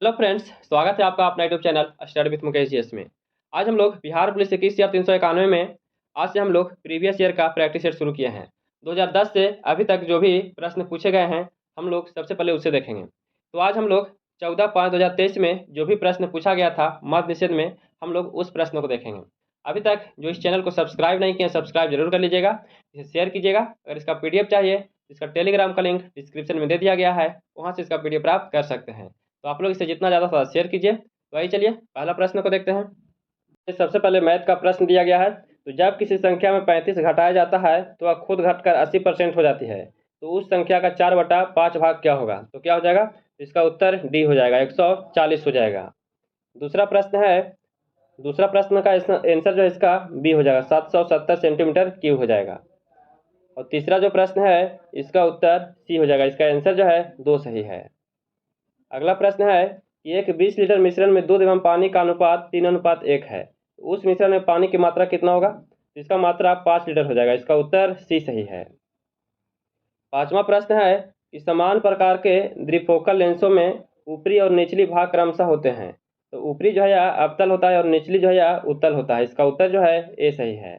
Hello friends, स्वागत है आपका अपना YouTube channel study with Mukesh GS में। आज हम लोग बिहार पुलिस 21,391 में आज से हम लोग प्रीवियस ईयर का प्रैक्टिस सेट शुरू किए हैं। 2010 से अभी तक जो भी प्रश्न पूछे गए हैं हम लोग सबसे पहले उससे देखेंगे। तो आज हम लोग 14/5/2023 में जो भी प्रश्न पूछा गया था मद्य निषेध में, हम लोग उस प्रश्न को देखेंगे। अभी तक जो इस चैनल को सब्सक्राइब नहीं किए सब्सक्राइब जरूर कर लीजिएगा, इसे शेयर कीजिएगा। अगर इसका पीडीएफ चाहिए इसका टेलीग्राम का लिंक डिस्क्रिप्शन में दे दिया गया है, वहाँ से इसका पीडीएफ प्राप्त कर सकते हैं। तो आप लोग इसे जितना ज़्यादा शेयर कीजिए। तो वही चलिए पहला प्रश्न को देखते हैं। सबसे पहले मैथ का प्रश्न दिया गया है। तो जब किसी संख्या में 35 घटाया जाता है तो वह खुद घटकर 80% हो जाती है, तो उस संख्या का 4/5 भाग क्या होगा? तो क्या हो जाएगा? इसका उत्तर डी हो जाएगा, 140 हो जाएगा। दूसरा प्रश्न है, दूसरा प्रश्न का आंसर जो है इसका बी हो जाएगा, 770 सेंटीमीटर क्यूब हो जाएगा। और तीसरा जो प्रश्न है इसका उत्तर सी हो जाएगा, इसका आंसर जो है 2 सही है। अगला प्रश्न है कि एक 20 लीटर मिश्रण में दूध एवं पानी का अनुपात 3:1 है, तो उस मिश्रण में पानी की मात्रा कितना होगा? तो इसका मात्रा 5 लीटर हो जाएगा, इसका उत्तर सी सही है। पांचवा प्रश्न है कि समान प्रकार के द्विफोकल लेंसों में ऊपरी और निचली भाग क्रमशः होते हैं, तो ऊपरी जो है यह अवतल होता है और निचली जो है यह उत्तल होता है, इसका उत्तर जो है ए सही है।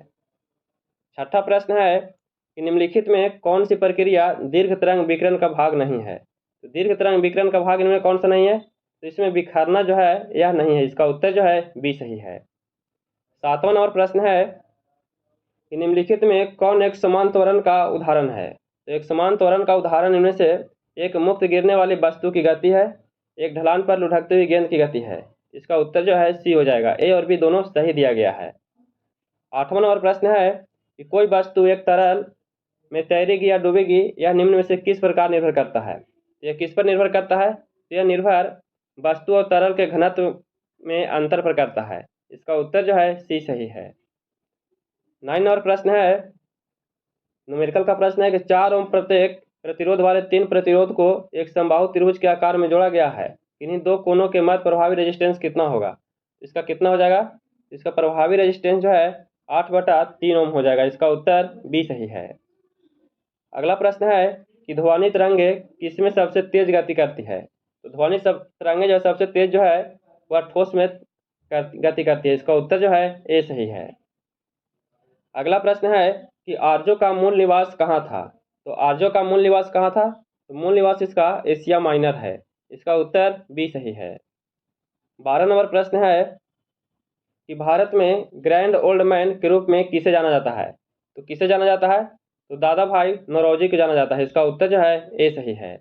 छठा प्रश्न है कि निम्नलिखित में कौन सी प्रक्रिया दीर्घ तरंग विकिरण का भाग नहीं है? तो दीर्घ तरंग विकिरण का भाग इनमें कौन सा नहीं है? तो इसमें बिखरना जो है यह नहीं है, इसका उत्तर जो है बी सही है। सातवां नंबर प्रश्न है कि निम्नलिखित में कौन एक समान त्वरण का उदाहरण है? तो एक समान त्वरण का उदाहरण इनमें से एक मुक्त गिरने वाली वस्तु की गति है, एक ढलान पर लुढ़कती हुई गेंद की गति है, इसका उत्तर जो है सी हो जाएगा। ए और बी दोनों सही दिया गया है। आठवां नंबर प्रश्न है कि कोई वस्तु एक तरल में तैरेगी या डूबेगी, यह निम्न में से किस प्रकार निर्भर करता है? यह किस पर निर्भर करता है? तो यह निर्भर वस्तु और तरल के घनत्व में अंतर पर करता है, इसका उत्तर जो है सी सही है। 9 नंबर प्रश्न है, न्यूमेरिकल का प्रश्न है कि 4 ओम प्रत्येक प्रतिरोध वाले 3 प्रतिरोध को एक समबाहु त्रिभुज के आकार में जोड़ा गया है, इन्हीं दो कोनों के मध्य प्रभावी रेजिस्टेंस कितना होगा? इसका कितना हो जाएगा? इसका प्रभावी रेजिस्टेंस जो है 8/3 ओम हो जाएगा, इसका उत्तर बी सही है। अगला प्रश्न है कि ध्वनि तरंगे किसमें सबसे तेज गति करती है? तो ध्वनि तरंगे जो सबसे तेज जो है वह ठोस में गति करती है, इसका उत्तर जो है ए सही है। अगला प्रश्न है कि आर्यों का मूल निवास कहाँ था? तो आर्यों का मूल निवास कहाँ था? तो मूल निवास इसका एशिया माइनर है, इसका उत्तर बी सही है। 12 नंबर प्रश्न है कि भारत में ग्रैंड ओल्ड मैन के रूप में किसे जाना जाता है? तो किसे जाना जाता है? तो दादा भाई नौरोजी को जाना जाता है, इसका उत्तर जो है ए सही है।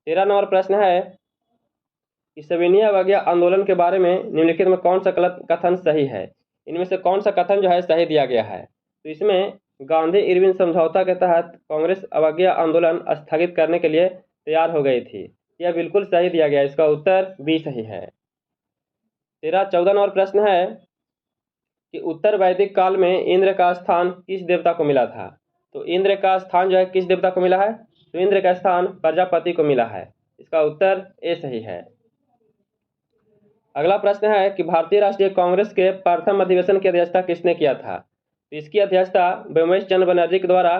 13 नंबर प्रश्न है कि सविनय अवज्ञा आंदोलन के बारे में निम्नलिखित में कौन सा कथन सही है? इनमें से कौन सा कथन जो है सही दिया गया है? तो इसमें गांधी इरविन समझौता के तहत कांग्रेस अवज्ञा आंदोलन स्थगित करने के लिए तैयार हो गई थी, यह बिल्कुल सही दिया गया, इसका उत्तर बी सही है। 14 नंबर प्रश्न है कि उत्तर वैदिक काल में इंद्र का स्थान किस देवता को मिला था? तो इंद्र का स्थान जो है किस देवता को मिला है? तो इंद्र का स्थान प्रजापति को मिला है, इसका उत्तर ए सही है। अगला प्रश्न है कि भारतीय राष्ट्रीय कांग्रेस के प्रथम अधिवेशन की अध्यक्षता किसने किया था? तो इसकी अध्यक्षता व्योमेश चंद्र बनर्जी के द्वारा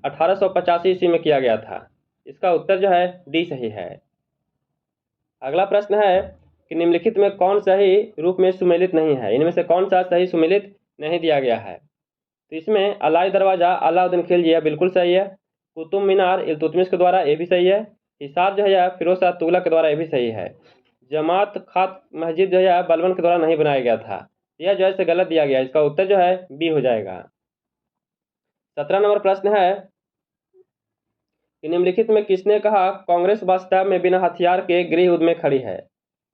1885 ईस्वी में किया गया था, इसका उत्तर जो है डी सही है। अगला प्रश्न है कि निम्नलिखित में कौन सही रूप में सुमेलित नहीं है? इनमें से कौन सा सही सुमेलित नहीं दिया गया है? तो इसमें अलाई दरवाजा अलाउद्दीन खिलजी है, बिल्कुल सही है। कुतुब मीनार इल्तुतमिश के द्वारा, ये भी सही है। हिसार जो है फिरोज शाह तुगलक के द्वारा, ये भी सही है। जमात खात मस्जिद जो है बलबन के द्वारा नहीं बनाया गया था, यह जो है गलत दिया गया, इसका उत्तर जो है बी हो जाएगा। 17 नंबर प्रश्न है कि निम्नलिखित में किसने कहा कांग्रेस वास्तव में बिना हथियार के गृह युद्ध में खड़ी है?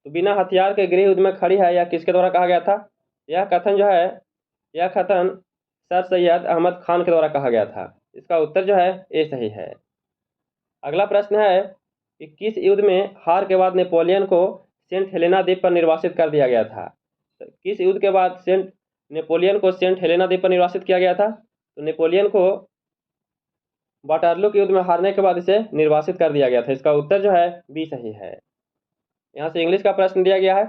तो बिना हथियार के गृह युद्ध में खड़ी है, यह किसके द्वारा कहा गया था? यह कथन जो है यह कथन सर सैयद अहमद खान के द्वारा कहा गया था, इसका उत्तर जो है ए सही है। अगला प्रश्न है कि किस युद्ध में हार के बाद नेपोलियन को सेंट हेलेना द्वीप पर निर्वासित कर दिया गया था? तो किस युद्ध के बाद नेपोलियन को सेंट हेलेना द्वीप पर निर्वासित किया गया था? तो नेपोलियन को वाटरलू के युद्ध में हारने के बाद इसे निर्वासित कर दिया गया था, इसका उत्तर जो है बी सही है। यहाँ से इंग्लिश का प्रश्न दिया गया है,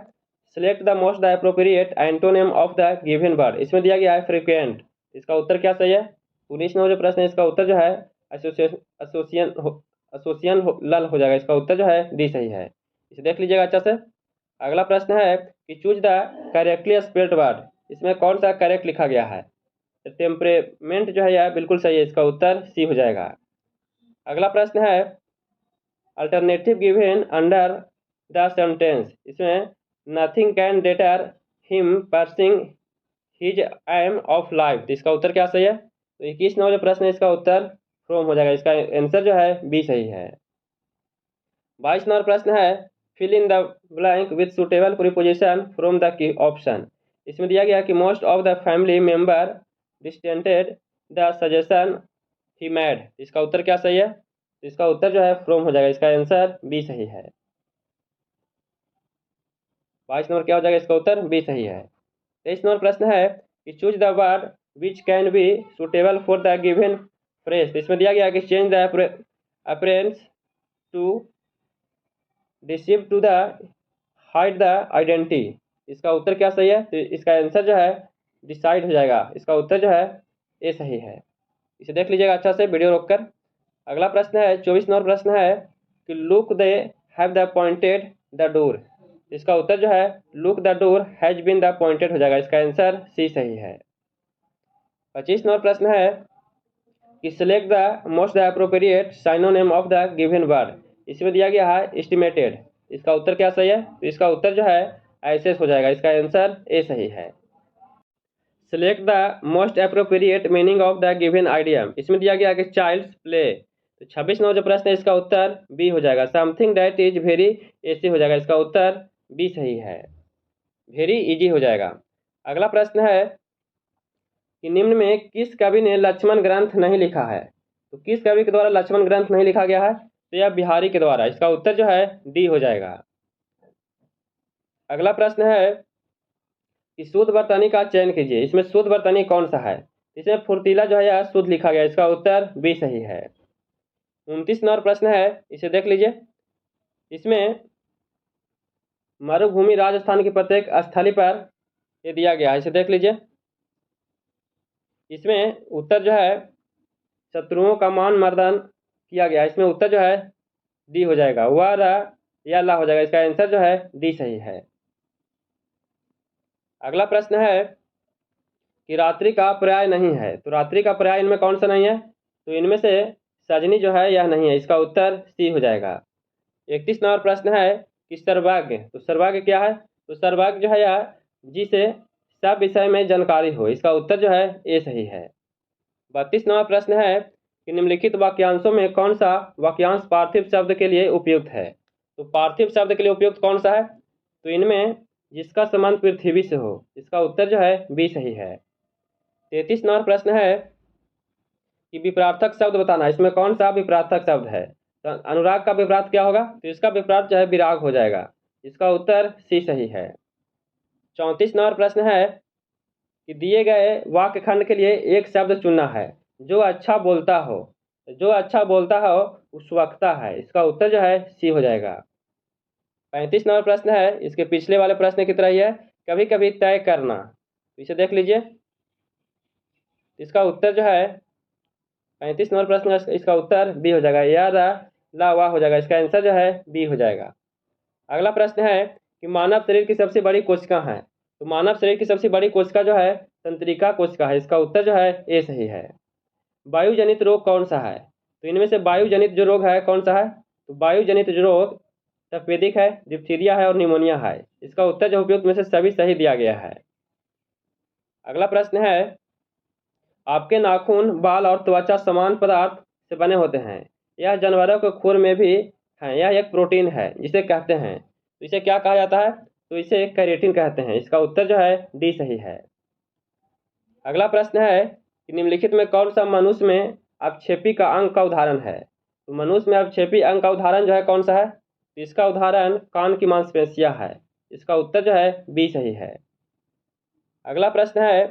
select the most the appropriate antonym of the given word. इसमें दिया गया है फ्रीक्वेंट, इसका उत्तर क्या सही है? 19 नंबर जो प्रश्न है इसका उत्तर जो है एसोसिएशन लल हो जाएगा, इसका उत्तर जो है डी सही है। इसे देख लीजिएगा अच्छा से। अगला प्रश्न है कि choose the correctly spelled word, इसमें कौन सा करेक्ट लिखा गया है। टेम्परेमेंट जो है यह बिल्कुल सही है, इसका उत्तर सी हो जाएगा। अगला प्रश्न है alternative given under the sentence, इसमें nothing can deter him pursuing his aim of life, तो इसका उत्तर क्या सही है। तो 21 नंबर जो प्रश्न है इसका उत्तर फ्रॉम हो जाएगा, इसका आंसर जो है बी सही है। 22 नंबर प्रश्न है fill in the blank with suitable preposition from the key option, इसमें दिया गया कि most of the family member distanced the suggestion he made, इसका उत्तर क्या सही है। तो इसका उत्तर जो है फ्रॉम हो जाएगा, इसका आंसर बी सही है। 22 नंबर क्या हो जाएगा, इसका उत्तर बी सही है। 23 नंबर प्रश्न है कि choose the word which can be suitable for the given phrase, इसमें दिया गया कि change the appearance to deceive to the hide the identity, इसका उत्तर क्या सही है। तो इसका आंसर जो है डिसाइड हो जाएगा, इसका उत्तर जो है ए सही है। इसे देख लीजिएगा अच्छा से वीडियो रोककर। अगला प्रश्न है 24 नंबर प्रश्न है कि look they have the pointed the door, इसका उत्तर जो है look the door has been the pointed हो जाएगा, इसका आंसर सी सही है। 25 नंबर प्रश्न है कि select the most the appropriate synonym of the given word, इसमें दिया गया है एस्टिमेटेड, इसका उत्तर क्या सही है। तो इसका उत्तर जो है एसेस हो जाएगा, इसका आंसर ए सही है। Select the most appropriate meaning of the given idiom, इसमें दिया गया कि चाइल्ड्स प्ले, तो 26 नंबर जो प्रश्न है इसका उत्तर बी हो जाएगा। Something that is very AC हो जाएगा, इसका उत्तर बी सही है, वेरी इजी हो जाएगा। अगला प्रश्न है कि निम्न में किस कवि ने लक्ष्मण ग्रंथ नहीं लिखा है, तो किस कवि के द्वारा लक्ष्मण ग्रंथ नहीं लिखा गया है। तो यह बिहारी के द्वारा, इसका उत्तर जो है डी हो जाएगा। अगला प्रश्न है कि शुद्ध वर्तनी का चयन कीजिए, इसमें शुद्ध वर्तनी कौन सा है। इसमें फुर्तीला जो है यह शुद्ध लिखा गया, इसका उत्तर बी सही है। 29 नंबर प्रश्न है, इसे देख लीजिए। इसमें मरुभूमि राजस्थान की प्रत्येक स्थली पर ये दिया गया है, इसे देख लीजिए। इसमें उत्तर जो है शत्रुओं का मान मर्दन किया गया, इसमें उत्तर जो है डी हो जाएगा, वह या ला हो जाएगा, इसका आंसर जो है डी सही है। अगला प्रश्न है कि रात्रि का पर्याय नहीं है, तो रात्रि का पर्याय इनमें कौन सा नहीं है। तो इनमें से सजनी जो है यह नहीं है, इसका उत्तर सी हो जाएगा। 31 नंबर प्रश्न है कि सर्वज्ञ, तो सर्वज्ञ क्या है। तो सर्वज्ञ जो है यह जिसे सब विषय में जानकारी हो, इसका उत्तर जो है ए सही है। 32 नंबर प्रश्न है कि निम्नलिखित वाक्यांशों में कौन सा वाक्यांश पार्थिव शब्द के लिए उपयुक्त है। तो पार्थिव शब्द के लिए उपयुक्त कौन सा है। तो इनमें जिसका संबंध पृथ्वी से हो, इसका उत्तर जो है बी सही है। 33 नंबर प्रश्न है कि विपरार्थक शब्द बताना, इसमें कौन सा विपरार्थक शब्द है। तो अनुराग का विपरार्थ क्या होगा। तो इसका विपरार्थ जो है विराग हो जाएगा, इसका उत्तर सी सही है। 34 नंबर प्रश्न है कि दिए गए वाक्य खंड के लिए एक शब्द चुनना है जो अच्छा बोलता हो, जो अच्छा बोलता हो उस वक्ता है, इसका उत्तर जो है सी हो जाएगा। 35 नंबर प्रश्न है, इसके पिछले वाले प्रश्न की तरह ही है, कभी कभी तय करना, इसे देख लीजिए। इसका उत्तर जो है 35 नंबर प्रश्न इसका उत्तर बी हो जाएगा, या ला वाह हो जाएगा, इसका आंसर जो है बी हो जाएगा। अगला प्रश्न है कि मानव शरीर की सबसे बड़ी कोशिका है। तो मानव शरीर की सबसे बड़ी कोशिका जो है तंत्रिका कोशिका है, इसका उत्तर जो है ए सही है। वायु जनित रोग कौन सा है। तो इनमें से वायु जनित जो रोग है कौन सा है। तो वायु जनित जो रोग तपेदिक है, डिप्थीरिया है और निमोनिया है, इसका उत्तर जो उपयुक्त में से सभी सही दिया गया है। अगला प्रश्न है आपके नाखून बाल और त्वचा समान पदार्थ से बने होते हैं, यह जानवरों के खूर में भी है, यह एक प्रोटीन है जिसे कहते हैं, तो इसे क्या कहा जाता है। तो इसे केराटिन कहते हैं, इसका उत्तर जो है डी सही है। अगला प्रश्न है कि निम्नलिखित में कौन सा मनुष्य में अपक्षेपी का अंग का उदाहरण है। तो मनुष्य में अपक्षेपी अंग का उदाहरण जो है कौन सा है। तो इसका उदाहरण कान की मांसपेशियां है, इसका उत्तर जो है बी सही है। अगला प्रश्न है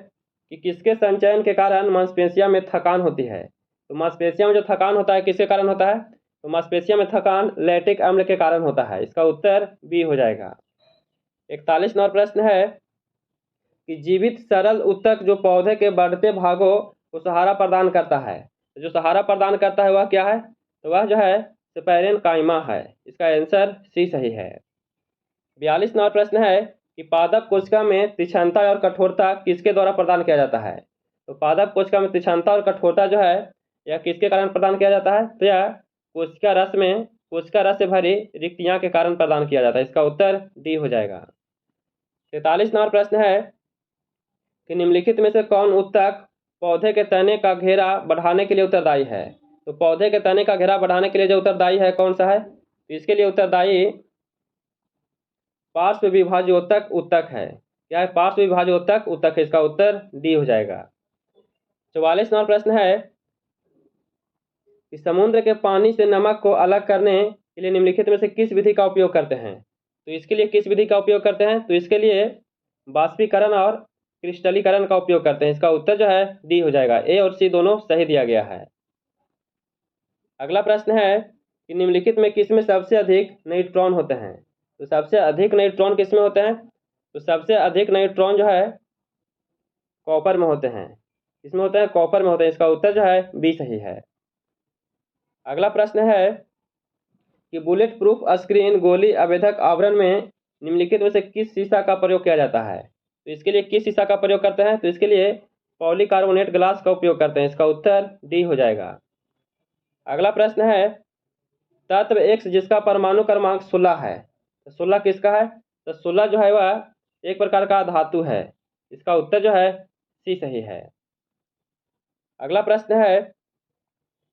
कि किसके संचयन के कारण मांसपेशियों में थकान होती है। तो मांसपेशियों में जो थकान होता है किसके कारण होता है। तो मांसपेशियों में थकान लैक्टिक अम्ल के कारण होता है, इसका उत्तर बी हो जाएगा। 41 नंबर प्रश्न है कि जीवित सरल ऊतक जो पौधे के बढ़ते भागों को सहारा प्रदान करता है, जो सहारा प्रदान करता है वह क्या है। तो वह जो है सेपेरेन काइमा है, इसका आंसर सी सही है। 42 नंबर प्रश्न है कि पादप कोशिका में तीक्ष्णता और कठोरता किसके द्वारा प्रदान किया जाता है। तो पादप कोशिका में तीक्ष्णता और कठोरता जो है यह किसके कारण प्रदान किया जाता है। तो यह कोशिका रस से भरी रिक्तियां के कारण प्रदान किया जाता है। इसका उत्तर डी हो जाएगा। 43 नंबर प्रश्न है कि निम्नलिखित में से कौन ऊतक पौधे के तने का घेरा बढ़ाने के लिए उत्तरदायी है। तो पौधे के तने का घेरा बढ़ाने के लिए जो उत्तरदायी है कौन सा है। तो इसके लिए उत्तरदायी पार्श्व विभाज्योतक ऊतक है। क्या है, पार्श्व विभाज्योतक ऊतक है। इसका उत्तर डी हो जाएगा। 44 नंबर प्रश्न है कि समुद्र के पानी से नमक को अलग करने के लिए निम्नलिखित में से किस विधि का उपयोग करते हैं। तो इसके लिए किस विधि का उपयोग करते हैं। तो इसके लिए बाष्पीकरण और क्रिस्टलीकरण का उपयोग करते हैं। इसका उत्तर जो है डी हो जाएगा। ए और सी दोनों सही दिया गया है। अगला प्रश्न है कि निम्नलिखित में किसमें सबसे अधिक न्यूट्रॉन होते हैं। तो सबसे अधिक न्यूट्रॉन किसमें होते हैं। तो सबसे अधिक न्यूट्रॉन जो है कॉपर में होते हैं। किसमें होते हैं, कॉपर में होते हैं। इसका उत्तर जो है बी सही है। अगला प्रश्न है कि बुलेट प्रूफ स्क्रीन गोली आवेदक आवरण में निम्नलिखित में से किस शीशा का प्रयोग किया जाता है। तो इसके लिए किस शीशा का प्रयोग करते हैं। तो इसके लिए पॉलीकार्बोनेट ग्लास का उपयोग करते हैं। इसका उत्तर डी हो जाएगा। अगला प्रश्न है तत्व एक्स जिसका परमाणु क्रमांक 16 है। तो 16 किसका है। तो 16 जो है वह एक प्रकार का धातु है। इसका उत्तर जो है सी सही है। अगला प्रश्न है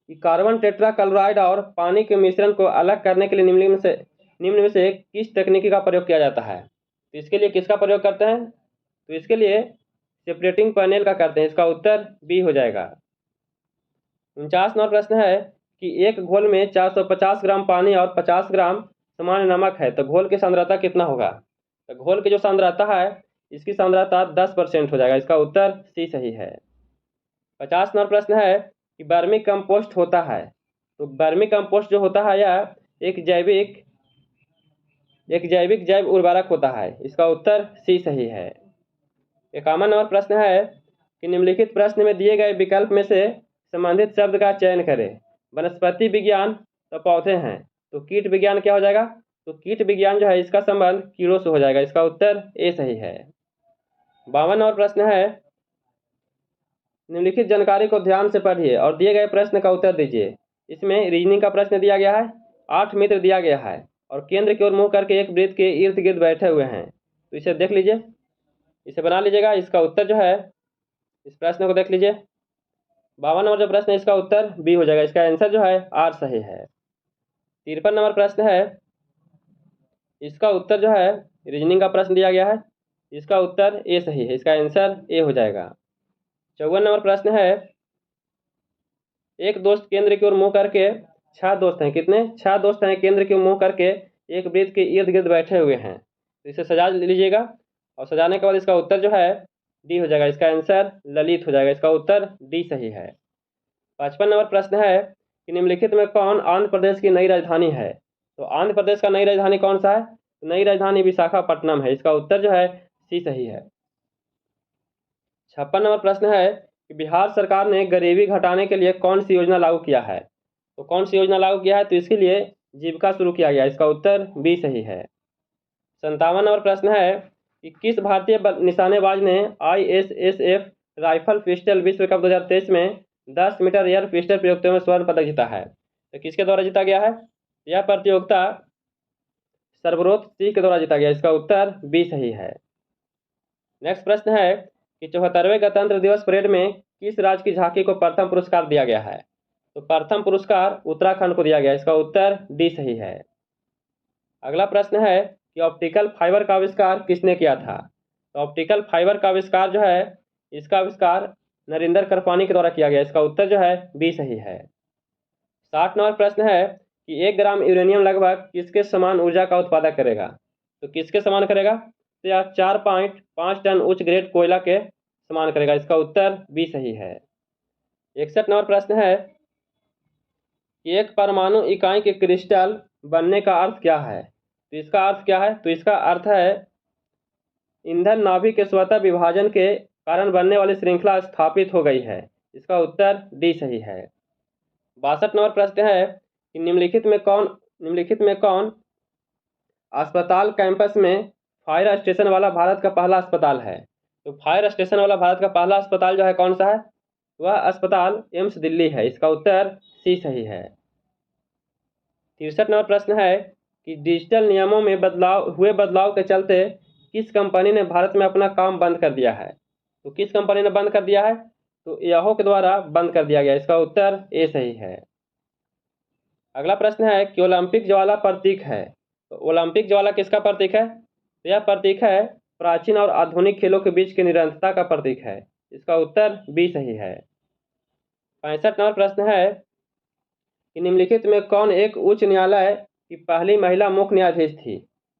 कि कार्बन टेट्राक्लोराइड और पानी के मिश्रण को अलग करने के लिए निम्न में से किस तकनीकी का प्रयोग किया जाता है। तो इसके लिए किसका प्रयोग करते हैं। तो इसके लिए सेपरेटिंग पैनल का करते हैं। इसका उत्तर बी हो जाएगा। 49 नंबर प्रश्न है कि एक घोल में 450 ग्राम पानी और 50 ग्राम सामान्य नमक है तो घोल की सांद्रता कितना होगा। तो घोल की जो सांद्रता है इसकी सांद्रता 10% हो जाएगा। इसका उत्तर सी सही है। 50 नंबर प्रश्न है कि वर्मी कंपोस्ट होता है। तो वर्मी कंपोस्ट जो होता है यह एक जैविक जैव उर्वरक होता है। इसका उत्तर सी सही है। 51 नंबर प्रश्न है कि निम्नलिखित प्रश्न में दिए गए विकल्प में से संबंधित शब्द का चयन करें। वनस्पति विज्ञान तो पौधे हैं, तो कीट विज्ञान क्या हो जाएगा। तो कीट विज्ञान जो है इसका संबंध कीड़ों से हो जाएगा। इसका उत्तर ए सही है। 52 नंबर प्रश्न है निम्नलिखित जानकारी को ध्यान से पढ़िए और दिए गए प्रश्न का उत्तर दीजिए। इसमें रीजनिंग का प्रश्न दिया गया है। 8 मित्र दिया गया है और केंद्र की ओर मुंह करके एक वृत्त के इर्द गिर्द बैठे हुए हैं। तो इसे देख लीजिए, इसे बना लीजिएगा। इसका उत्तर जो है इस प्रश्न को देख लीजिए। 52 नंबर जो प्रश्न है इसका उत्तर बी हो जाएगा। इसका आंसर जो है आर सही है। 53 नंबर प्रश्न है इसका उत्तर जो है रीजनिंग का प्रश्न दिया गया है। इसका उत्तर ए सही है। इसका आंसर ए हो जाएगा। 54 नंबर प्रश्न है एक दोस्त केंद्र की ओर मुंह करके 6 दोस्त हैं। कितने, 6 दोस्त हैं केंद्र की ओर मुंह करके एक वृत्त के इर्द गिर्द बैठे हुए हैं। तो इसे सजा लीजिएगा और सजाने के बाद इसका उत्तर जो है डी हो जाएगा। इसका आंसर ललित हो जाएगा। इसका उत्तर डी सही है। 55 नंबर प्रश्न है कि निम्नलिखित में कौन आंध्र प्रदेश की नई राजधानी है। तो आंध्र प्रदेश का नई राजधानी कौन सा है। तो नई राजधानी विशाखापट्टनम है। इसका उत्तर जो है सी सही है। 56 नंबर प्रश्न है कि बिहार सरकार ने गरीबी घटाने के लिए कौन सी योजना लागू किया है। तो कौन सी योजना लागू किया है। तो इसके लिए जीविका शुरू किया गया। इसका उत्तर बी सही है। 57 नंबर प्रश्न है कि किस भारतीय निशानेबाज ने ISSF राइफल पिस्टल विश्व कप 2023 में 10 मीटर एयर पिस्टल प्रतियोगिता में स्वर्ण पदक जीता है। तो किसके द्वारा जीता गया है। यह प्रतियोगिता सरबरोत सिंह के द्वारा जीता गया। इसका उत्तर बी सही है। नेक्स्ट प्रश्न है कि 74वें गणतंत्र दिवस परेड में किस राज्य की झांकी को प्रथम पुरस्कार दिया गया है। तो प्रथम पुरस्कार उत्तराखंड को दिया गया। इसका उत्तर डी सही है। अगला प्रश्न है कि ऑप्टिकल फाइबर का आविष्कार किसने किया था। तो ऑप्टिकल फाइबर का आविष्कार जो है इसका आविष्कार नरेंद्र कृपलानी के द्वारा किया गया। इसका उत्तर जो है बी सही है। 60 नंबर प्रश्न है कि 1 ग्राम यूरेनियम लगभग किसके समान ऊर्जा का उत्पादन करेगा। तो किसके समान करेगा। तो यह 4.5 टन उच्च ग्रेड कोयला के समान करेगा। इसका उत्तर बी सही है। 61 नंबर प्रश्न है कि एक परमाणु इकाई के क्रिस्टल बनने का अर्थ क्या है। तो इसका अर्थ क्या है। तो इसका अर्थ है ईंधन नाभिक के स्वतः विभाजन के कारण बनने वाली श्रृंखला स्थापित हो गई है। इसका उत्तर डी सही है। 62 नंबर प्रश्न है कि निम्नलिखित में कौन अस्पताल कैंपस में फायर स्टेशन वाला भारत का पहला अस्पताल है। तो फायर स्टेशन वाला भारत का पहला अस्पताल जो है कौन सा है? वह अस्पताल एम्स दिल्ली है। इसका उत्तर सी सही है। 63 नंबर प्रश्न है कि डिजिटल नियमों में बदलाव के चलते किस कंपनी ने भारत में अपना काम बंद कर दिया है? तो किस कंपनी ने बंद कर दिया है? तो याहू के द्वारा बंद कर दिया गया। इसका उत्तर ए सही है। अगला प्रश्न है कि ओलंपिक ज्वाला प्रतीक है। तो ओलंपिक ज्वाला किसका प्रतीक है? तो यह प्रतीक है प्राचीन और आधुनिक खेलों के बीच की निरंतरता का प्रतीक है। इसका उत्तर बी सही है। 65 नंबर प्रश्न है कि निम्नलिखित में कौन एक उच्च न्यायालय की पहली महिला मुख्य न्यायाधीश थी?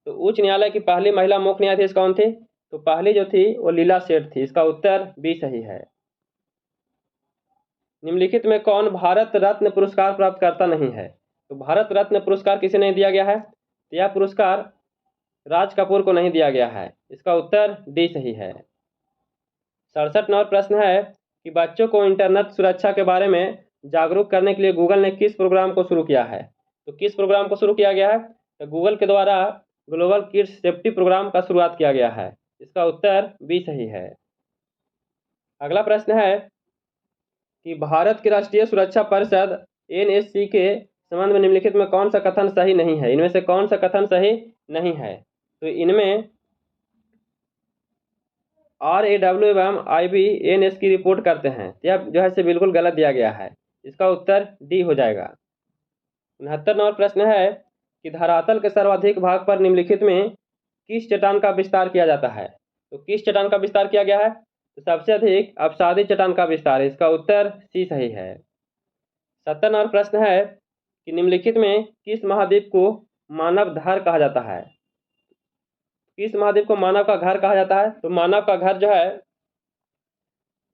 तो उच्च न्यायालय की पहली महिला मुख्य न्यायाधीश कौन थी? तो पहली जो थी वो लीला सेठ थी। इसका उत्तर बी सही है। निम्नलिखित में कौन भारत रत्न पुरस्कार प्राप्त करता नहीं है? तो भारत रत्न पुरस्कार किसे नहीं दिया गया है? तो यह पुरस्कार राज कपूर को नहीं दिया गया है। इसका उत्तर डी सही है। 67 नंबर प्रश्न है कि बच्चों को इंटरनेट सुरक्षा के बारे में जागरूक करने के लिए गूगल ने किस प्रोग्राम को शुरू किया है? तो किस प्रोग्राम को शुरू किया गया है? तो गूगल के द्वारा ग्लोबल किड्स सेफ्टी प्रोग्राम का शुरुआत किया गया है। इसका उत्तर बी सही है। अगला प्रश्न है कि भारत की राष्ट्रीय सुरक्षा परिषद एनएससी के संबंध में निम्नलिखित में कौन सा कथन सही नहीं है? इनमें से कौन सा कथन सही नहीं है? तो इनमें RAW एवं IBNS की रिपोर्ट करते हैं। यह जो है से बिल्कुल गलत दिया गया है। इसका उत्तर डी हो जाएगा। 69 नंबर प्रश्न है कि धरातल के सर्वाधिक भाग पर निम्नलिखित में किस चट्टान का विस्तार किया जाता है? तो किस चट्टान का विस्तार किया गया है? तो सबसे अधिक अवसादी चट्टान का विस्तार। इसका उत्तर सी सही है। 70 नंबर प्रश्न है कि निम्नलिखित में किस महाद्वीप को मानव घर कहा जाता है? किस महाद्वीप को मानव का घर कहा जाता है? तो मानव का घर जो है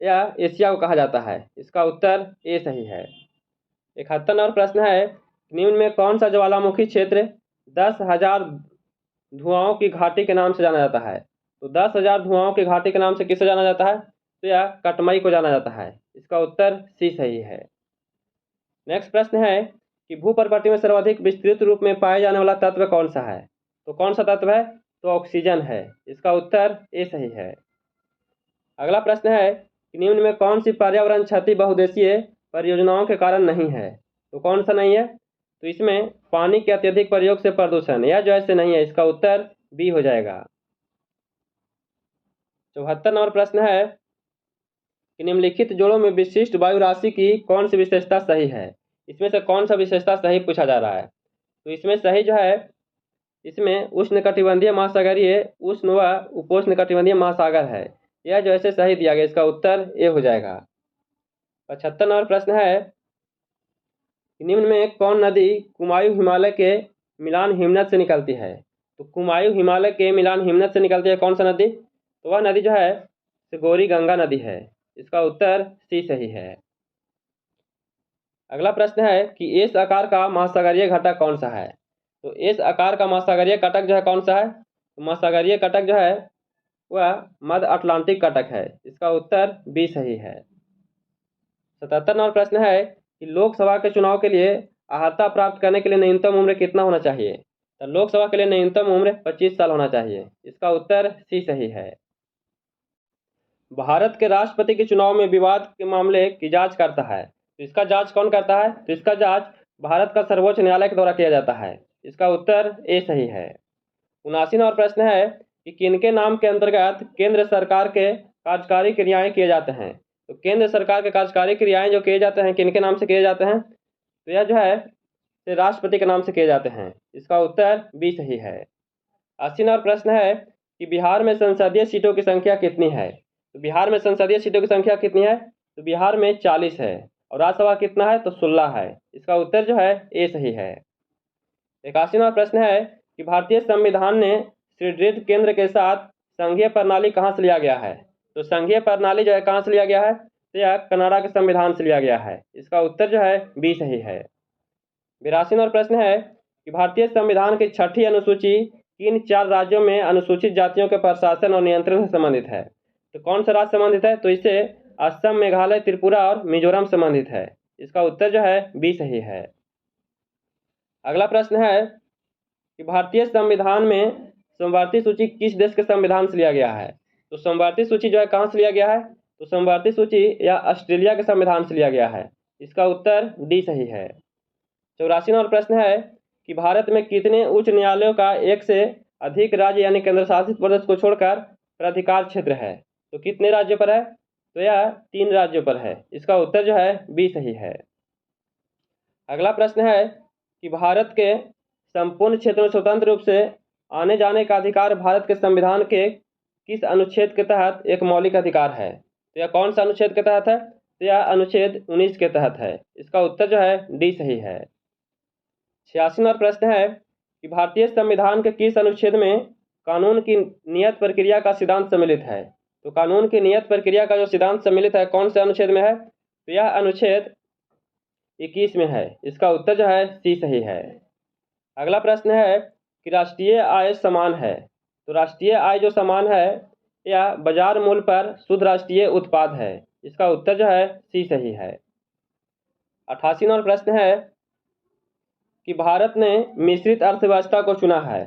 यह एशिया को कहा जाता है। इसका उत्तर ए सही है। 71 नंबर प्रश्न है निम्न में कौन सा ज्वालामुखी क्षेत्र 10,000 धुआंओं की घाटी के नाम से जाना जाता है? तो 10,000 धुआंओं की घाटी के नाम से किसे जाना जाता है? तो यह कटमई को जाना जाता है। इसका उत्तर सी सही है। नेक्स्ट प्रश्न है कि भूपर्वतीय में सर्वाधिक विस्तृत रूप में पाए जाने वाला तत्व कौन सा है? तो कौन सा तत्व है? तो ऑक्सीजन है। इसका उत्तर ए सही है। अगला प्रश्न है कि निम्न में कौन सी पर्यावरण क्षति बहुउद्देशीय परियोजनाओं के कारण नहीं है? तो कौन सा नहीं है? तो इसमें पानी के अत्यधिक प्रयोग से प्रदूषण, यह जो ऐसे नहीं है। इसका उत्तर बी हो जाएगा। 74 नंबर प्रश्न है कि निम्नलिखित जोड़ों में विशिष्ट वायु राशि की कौन सी विशेषता सही है? इसमें से कौन सा विशेषता सही पूछा जा रहा है? तो इसमें सही जो है इसमें उष्णकटिबंधीय महासागरीय उष्ण व उपोष्णकटिबंधीय महासागर है। यह जो ऐसे सही दिया गया। इसका उत्तर ए हो जाएगा। 75 नंबर प्रश्न है निम्न में कौन नदी कुमायूं हिमालय के मिलान हिमनद से निकलती है? तो कुमायूं हिमालय के मिलान हिमनद से निकलती है कौन सा नदी? तो वह नदी जो है गौरी गंगा नदी है। इसका उत्तर सी सही है। अगला प्रश्न है कि एस आकार का महासागरीय घटक कौन सा है? तो एस आकार का महासागरीय घटक जो है कौन सा है? तो महासागरीय घटक जो है वह मध्य अटलांटिक घटक है। इसका उत्तर बी सही है। 77 नंबर प्रश्न है कि लोकसभा के चुनाव के लिए अहर्ता प्राप्त करने के लिए न्यूनतम उम्र कितना होना चाहिए? तो लोकसभा के लिए न्यूनतम उम्र 25 साल होना चाहिए। इसका उत्तर सी सही है। भारत के राष्ट्रपति के चुनाव में विवाद के मामले की जांच करता है। तो इसका जांच कौन करता है? तो इसका जांच भारत का सर्वोच्च न्यायालय के द्वारा किया जाता है। इसका उत्तर ए सही है। 79 नंबर प्रश्न है कि किनके नाम के अंतर्गत केंद्र सरकार के कार्यकारी क्रियाएं किए जाते हैं? तो केंद्र सरकार के कार्यकारी क्रियाएं जो किए जाते हैं किनके नाम से किए जाते हैं? तो यह जो है राष्ट्रपति के नाम से किए जाते हैं। इसका उत्तर बी सही है। 80 नंबर प्रश्न है कि बिहार में संसदीय सीटों की संख्या कितनी है? तो बिहार में संसदीय सीटों की संख्या कितनी है? तो बिहार में 40 है। और राज्यसभा कितना है? तो 16 है। इसका उत्तर जो है ए सही है। 81 नंबर प्रश्न है कि भारतीय संविधान ने सुदृढ़ केंद्र के साथ संघीय प्रणाली कहाँ से लिया गया है? तो संघीय प्रणाली जो है कहाँ से लिया गया है? तो यह कनाडा के संविधान से लिया गया है। इसका उत्तर जो है बी सही है। 82 नंबर प्रश्न है कि भारतीय संविधान की 6ठी अनुसूची किन 4 राज्यों में अनुसूचित जातियों के प्रशासन और नियंत्रण से संबंधित है? तो कौन सा राज्य संबंधित है? तो इससे असम, मेघालय, त्रिपुरा और मिजोरम संबंधित है। इसका उत्तर जो है बी सही है। अगला प्रश्न है कि भारतीय संविधान में समवर्ती सूची किस देश के संविधान से लिया गया है। तो समवर्ती सूची जो है कहाँ से लिया गया है, तो समवर्ती सूची या ऑस्ट्रेलिया के संविधान से लिया गया है। इसका उत्तर डी सही है। 84 नंबर प्रश्न है कि भारत में कितने उच्च न्यायालयों का एक से अधिक राज्य यानी केंद्र शासित प्रदेश को छोड़कर प्राधिकार क्षेत्र है। तो कितने राज्यों पर है, तो यह 3 राज्यों पर है। इसका उत्तर जो है बी सही है। अगला प्रश्न है कि भारत के संपूर्ण क्षेत्रों में स्वतंत्र रूप से आने जाने का अधिकार भारत के संविधान के किस अनुच्छेद के तहत एक मौलिक अधिकार है। तो यह कौन सा अनुच्छेद के तहत है, तो यह अनुच्छेद 19 के तहत है। इसका उत्तर जो है डी सही है। 86 नंबर प्रश्न है कि भारतीय संविधान के किस अनुच्छेद में कानून की नियत प्रक्रिया का सिद्धांत सम्मिलित है। तो कानून की नियत प्रक्रिया का जो सिद्धांत सम्मिलित है कौन से अनुच्छेद में है, तो यह अनुच्छेद 21 में है। इसका उत्तर जो है सी सही है। अगला प्रश्न है कि राष्ट्रीय आय समान है। तो राष्ट्रीय आय जो समान है यह बाजार मूल्य पर शुद्ध राष्ट्रीय उत्पाद है। इसका उत्तर जो है सी सही है। 88 नंबर प्रश्न है कि भारत ने मिश्रित अर्थव्यवस्था को चुना है।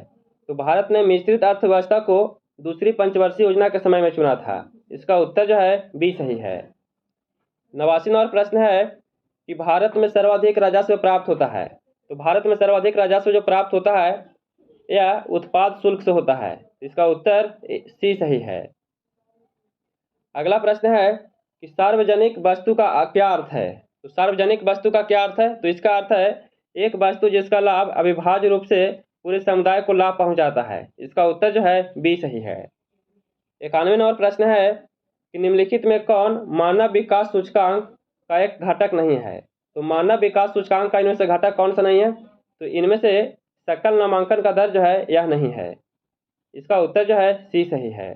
तो भारत ने मिश्रित अर्थव्यवस्था को दूसरी पंचवर्षीय योजना के समय में चुना था। इसका उत्तर जो है बी सही है। 89 नंबर प्रश्न है कि भारत में सर्वाधिक राजस्व प्राप्त होता है। तो भारत में सर्वाधिक राजस्व जो प्राप्त होता है यह उत्पाद शुल्क से होता है। इसका उत्तर सी सही है। अगला प्रश्न है कि सार्वजनिक वस्तु का क्या अर्थ है। तो सार्वजनिक वस्तु का क्या अर्थ है, तो इसका अर्थ है एक वस्तु जिसका लाभ अविभाज्य रूप से पूरे समुदाय को लाभ पहुंचाता है। इसका उत्तर जो है बी सही है। 91 नंबर प्रश्न है कि निम्नलिखित में कौन मानव विकास सूचकांक का एक घटक नहीं है। तो मानव विकास सूचकांक का इनमें से घटक कौन सा नहीं है, तो इनमें से सकल नामांकन का दर जो है यह नहीं है। इसका उत्तर जो है सी सही है।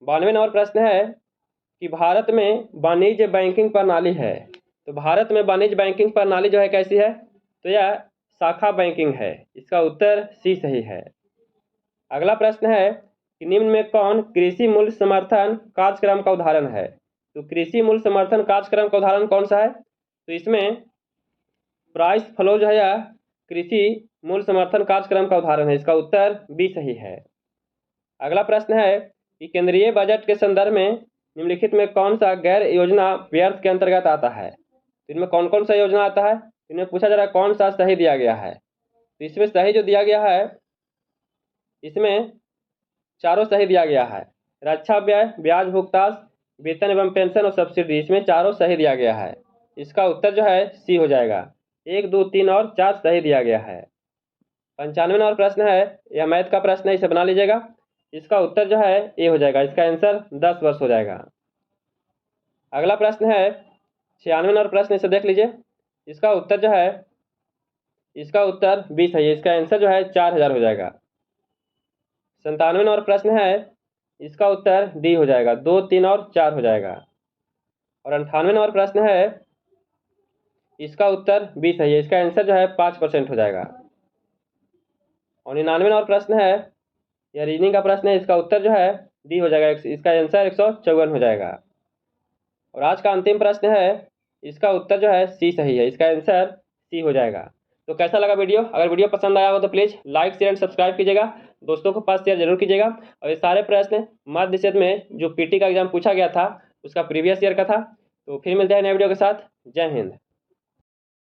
92 नंबर प्रश्न है कि भारत में वाणिज्य बैंकिंग प्रणाली है। तो भारत में वाणिज्य बैंकिंग प्रणाली जो है कैसी है, तो यह शाखा बैंकिंग है। इसका उत्तर सी सही है। अगला प्रश्न है कि निम्न में कौन कृषि मूल्य समर्थन कार्यक्रम का उदाहरण है। तो कृषि मूल्य समर्थन कार्यक्रम का उदाहरण कौन सा है, तो इसमें प्राइस फ्लो जो है यह कृषि मूल्य समर्थन कार्यक्रम का उदाहरण है। इसका उत्तर बी सही है। अगला प्रश्न है कि केंद्रीय बजट के संदर्भ में निम्नलिखित में कौन सा गैर योजना व्यर्थ के अंतर्गत आता है। तो इनमें कौन कौन सा योजना आता है, इनमें पूछा जा रहा है कौन सा सही दिया गया है। तो इसमें सही जो दिया गया है इसमें चारों सही दिया गया है। रक्षा व्यय, ब्याज भुगतान, वेतन एवं पेंशन और सब्सिडी, इसमें चारों सही दिया गया है। इसका उत्तर जो है सी हो जाएगा। 1, 2, 3 और 4 सही दिया गया है। 95 नंबर प्रश्न है, यह मैथ का प्रश्न है, इसे बना लीजिएगा। इसका उत्तर जो है ए हो जाएगा। इसका आंसर 10 वर्ष हो जाएगा। अगला प्रश्न है 96 नंबर प्रश्न, इसे देख लीजिए। इसका उत्तर जो है इसका उत्तर बी सही है। इसका आंसर जो है 4000 हो जाएगा। 97 नंबर प्रश्न है, इसका उत्तर डी हो जाएगा। 2, 3 और 4 हो जाएगा। और 98 नंबर प्रश्न है, इसका उत्तर बी सही है। इसका आंसर जो है 5% हो जाएगा। और 99 नंबर प्रश्न है, यह रीजनिंग का प्रश्न है, इसका उत्तर जो है डी हो जाएगा। इसका आंसर 154 हो जाएगा। और आज का अंतिम प्रश्न है, इसका उत्तर जो है सी सही है। इसका आंसर सी हो जाएगा। तो कैसा लगा वीडियो, अगर वीडियो पसंद आया हो तो please like share and subscribe कीजिएगा, दोस्तों के पास शेयर जरूर कीजिएगा। और ये सारे प्रश्न मध्य क्षेत्र में जो पीटी का एग्जाम पूछा गया था उसका प्रीवियस ईयर का था। तो फिर मिलते हैं नए वीडियो के साथ। जय हिंद।